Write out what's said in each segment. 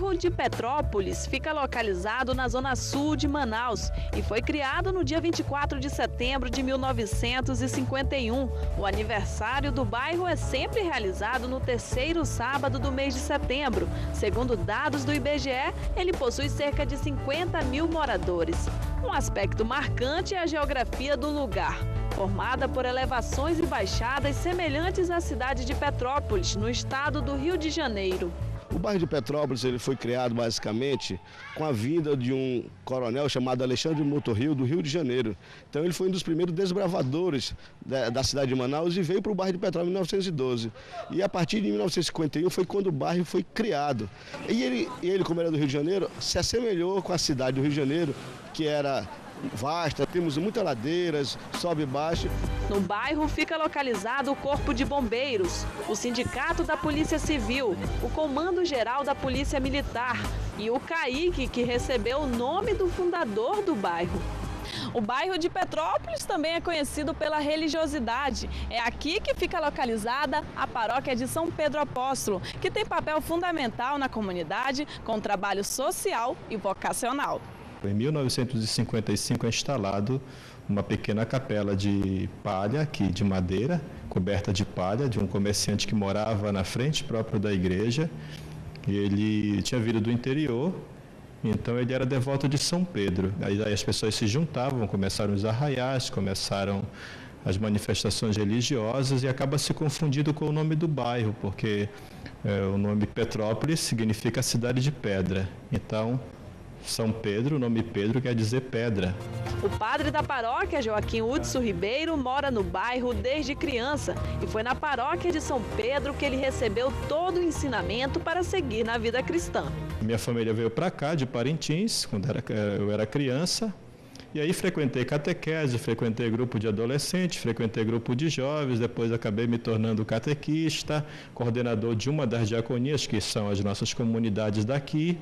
bairro de Petrópolis fica localizado na zona sul de Manaus e foi criado no dia 24 de setembro de 1951. O aniversário do bairro é sempre realizado no terceiro sábado do mês de setembro. Segundo dados do IBGE, ele possui cerca de 50 mil moradores. Um aspecto marcante é a geografia do lugar, formada por elevações e baixadas semelhantes à cidade de Petrópolis, no estado do Rio de Janeiro. O bairro de Petrópolis ele foi criado basicamente com a vinda de um coronel chamado Alexandre Motorril, do Rio de Janeiro. Então ele foi um dos primeiros desbravadores da cidade de Manaus e veio para o bairro de Petrópolis em 1912. E a partir de 1951 foi quando o bairro foi criado. E ele, como era do Rio de Janeiro, se assemelhou com a cidade do Rio de Janeiro, que era vasta, temos muitas ladeiras, sobe e baixa. No bairro fica localizado o Corpo de Bombeiros, o Sindicato da Polícia Civil, o Comando Geral da Polícia Militar e o CAIC, que recebeu o nome do fundador do bairro. O bairro de Petrópolis também é conhecido pela religiosidade. É aqui que fica localizada a paróquia de São Pedro Apóstolo, que tem papel fundamental na comunidade com trabalho social e vocacional. Em 1955 é instalado uma pequena capela de palha, aqui de madeira, coberta de palha, de um comerciante que morava na frente própria da igreja. Ele tinha vindo do interior, então ele era devoto de São Pedro. Aí as pessoas se juntavam, começaram os arraiais, começaram as manifestações religiosas e acaba se confundindo com o nome do bairro, porque o nome Petrópolis significa cidade de pedra. Então, São Pedro, o nome Pedro quer dizer pedra. O padre da paróquia, Joaquim Hudson Ribeiro, mora no bairro desde criança e foi na paróquia de São Pedro que ele recebeu todo o ensinamento para seguir na vida cristã. Minha família veio para cá, de Parintins, quando eu era criança, e aí frequentei catequese, frequentei grupo de adolescentes, frequentei grupo de jovens, depois acabei me tornando catequista, coordenador de uma das diaconias, que são as nossas comunidades daqui.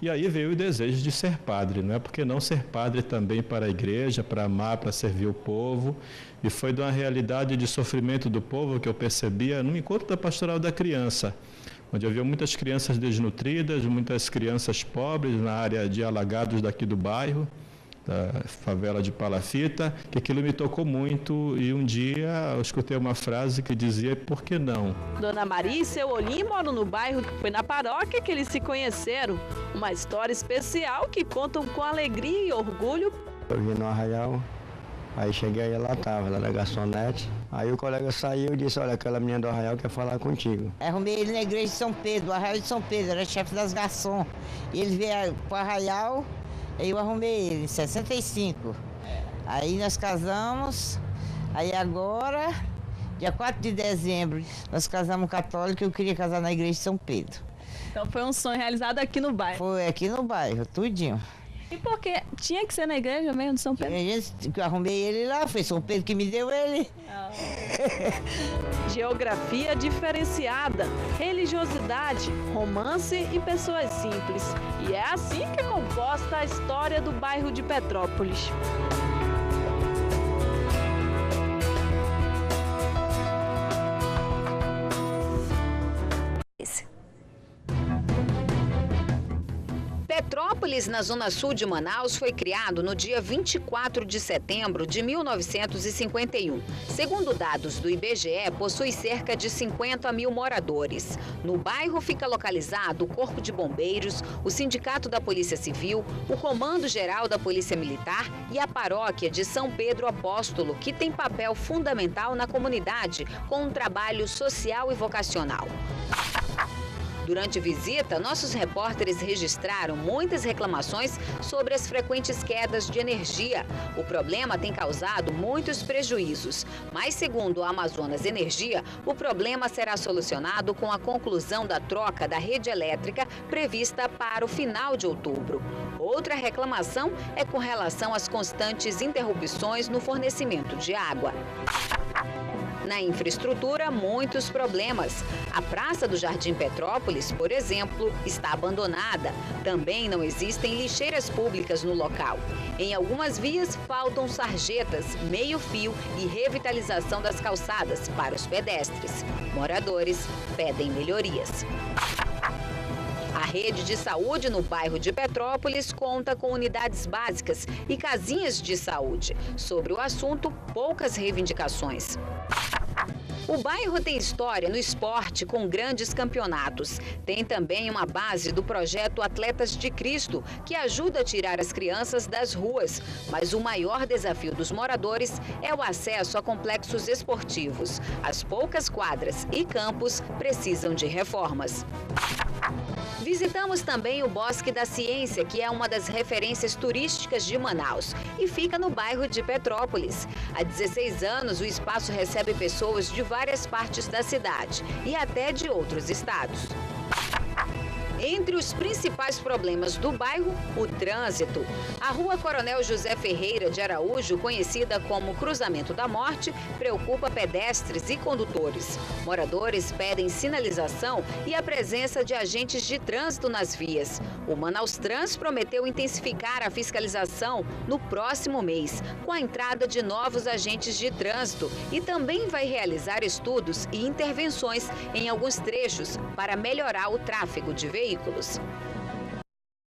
E aí veio o desejo de ser padre, não é? Porque não ser padre também para a igreja, para amar, para servir o povo. E foi de uma realidade de sofrimento do povo que eu percebia no encontro da pastoral da criança, onde havia muitas crianças desnutridas, muitas crianças pobres na área de alagados daqui do bairro, da favela de Palafita, que aquilo me tocou muito e um dia eu escutei uma frase que dizia: por que não? Dona Maria e seu Olim moram no bairro, foi na paróquia que eles se conheceram. Uma história especial que contam com alegria e orgulho. Eu vim no arraial, aí cheguei e ela estava, ela era garçonete. Aí o colega saiu e disse: olha, aquela menina do arraial quer falar contigo. Arrumei ele na igreja de São Pedro, o arraial de São Pedro, era chefe das garçons. E ele veio para o arraial. Eu arrumei ele em 65. Aí nós casamos. Aí agora, dia 4 de dezembro, nós casamos católico e eu queria casar na igreja de São Pedro. Então foi um sonho realizado aqui no bairro. Foi aqui no bairro, tudinho. E por quê? Tinha que ser na igreja mesmo de São Pedro? Eu arrumei ele lá, foi São Pedro que me deu ele. Geografia diferenciada, religiosidade, romance e pessoas simples. E é assim que é composta a história do bairro de Petrópolis. Petrópolis, na zona sul de Manaus, foi criado no dia 24 de setembro de 1951. Segundo dados do IBGE, possui cerca de 50 mil moradores. No bairro fica localizado o Corpo de Bombeiros, o Sindicato da Polícia Civil, o Comando Geral da Polícia Militar e a paróquia de São Pedro Apóstolo, que tem papel fundamental na comunidade com um trabalho social e vocacional. Durante visita, nossos repórteres registraram muitas reclamações sobre as frequentes quedas de energia. O problema tem causado muitos prejuízos, mas segundo a Amazonas Energia, o problema será solucionado com a conclusão da troca da rede elétrica prevista para o final de outubro. Outra reclamação é com relação às constantes interrupções no fornecimento de água. Na infraestrutura, muitos problemas. A Praça do Jardim Petrópolis, por exemplo, está abandonada. Também não existem lixeiras públicas no local. Em algumas vias, faltam sarjetas, meio-fio e revitalização das calçadas para os pedestres. Moradores pedem melhorias. A rede de saúde no bairro de Petrópolis conta com unidades básicas e casinhas de saúde. Sobre o assunto, poucas reivindicações. O bairro tem história no esporte com grandes campeonatos. Tem também uma base do projeto Atletas de Cristo, que ajuda a tirar as crianças das ruas. Mas o maior desafio dos moradores é o acesso a complexos esportivos. As poucas quadras e campos precisam de reformas. Visitamos também o Bosque da Ciência, que é uma das referências turísticas de Manaus e fica no bairro de Petrópolis. Há 16 anos, o espaço recebe pessoas de várias partes da cidade e até de outros estados. Entre os principais problemas do bairro, o trânsito. A Rua Coronel José Ferreira de Araújo, conhecida como Cruzamento da Morte, preocupa pedestres e condutores. Moradores pedem sinalização e a presença de agentes de trânsito nas vias. O Manaus Trans prometeu intensificar a fiscalização no próximo mês, com a entrada de novos agentes de trânsito, e também vai realizar estudos e intervenções em alguns trechos para melhorar o tráfego de veículos.